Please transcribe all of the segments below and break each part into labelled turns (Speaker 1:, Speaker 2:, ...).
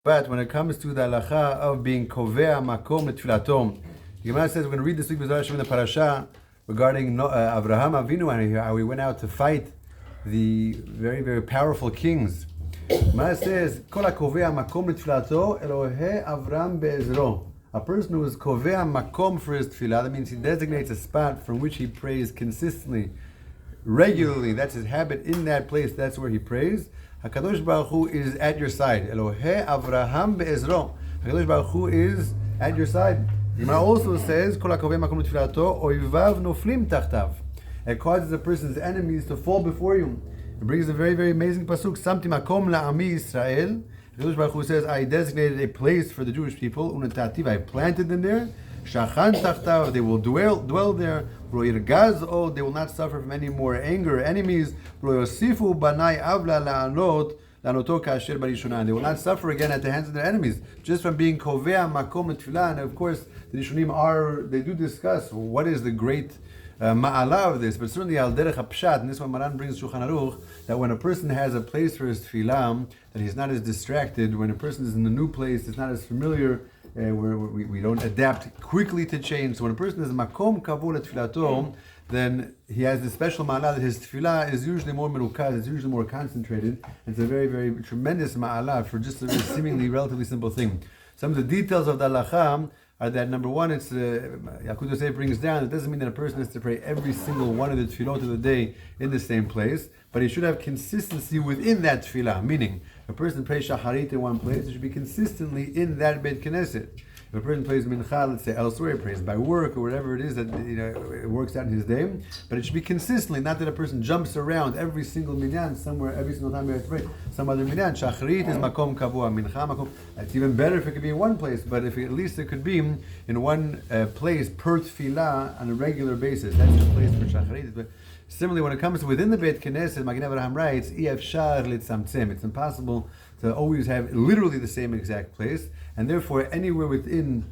Speaker 1: But when it comes to the halacha of being kovea makom letfilato, the Gemara says we're going to read this week B'ezras Hashem in the parasha regarding Avraham Avinu and how he went out to fight the very, very powerful kings. Gemara says, Kol hakovea makom letfilato Elohe Avram be'ezro. A person who is kovea makom for his tefillah, that means he designates a spot from which he prays consistently, regularly. That's his habit in that place. That's where he prays. HaKadosh Baruch Hu is at your side. Elohe Avraham be'ezro. HaKadosh Baruch Hu is at your side. The Gemara also says, Kol hakovea makom letfilato oivav noflim tachtav. It causes a person's enemies to fall before you. It brings a very, very amazing pasuk. Samti makom la'ami Yisrael. HaKadosh Baruch Hu says, I designated a place for the Jewish people. Unatativ, I planted them there. Shachan tachtav, they will dwell there. They will not suffer from any more anger or enemies. They will not suffer again at the hands of their enemies, just from being kovea makom letfilah. And of course, the Rishonim they do discuss what is the great ma'ala of this, but certainly al derech hapshat, and this one Maran brings Shulchan Aruch, that when a person has a place for his tefillah, that he's not as distracted. When a person is in a new place, it's not as familiar. We don't adapt quickly to change. So when a person is makom kavua letfilato, then he has this special ma'ala that his tefillah is usually more merukaz, it's usually more concentrated. It's a very, very tremendous ma'ala for just a seemingly relatively simple thing. Some of the details of the halacha are that, number one, it's Yaakov Yosef brings down, it doesn't mean that a person has to pray every single one of the tefillot of the day in the same place, but he should have consistency within that tefillah, meaning if a person prays shacharit in one place, it should be consistently in that Beit Knesset. If a person prays mincha, let's say elsewhere, he prays by work or whatever it is that it works out in his day, but it should be consistently, not that a person jumps around every single minyan somewhere, every single time he has to pray some other minyan. Shacharit is makom kavua, mincha makom. It's even better if it could be in one place, but if at least it could be in one place per tefillah on a regular basis. That's the place for shacharit. But similarly, when it comes to within the Beit Knesset, Magen Avraham writes, it's impossible to always have literally the same exact place, and therefore anywhere within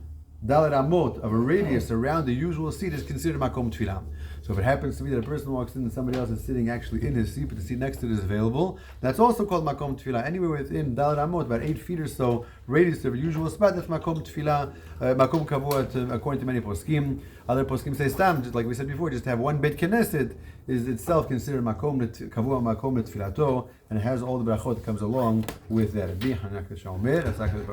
Speaker 1: Dalet Amot of a radius around the usual seat is considered makom tefillah. So if it happens to be that a person walks in and somebody else is sitting actually in his seat, but the seat next to it is available, that's also called makom tefillah. Anywhere within Dalet Amot, about 8 feet or so radius of a usual spot, that's makom tefillah, makom kavua, according to many poskim. Other poskim say stam, just like we said before, just have one Beit Knesset is itself considered makom kavua, makom tefillah, and it has all the brachot that comes along with that.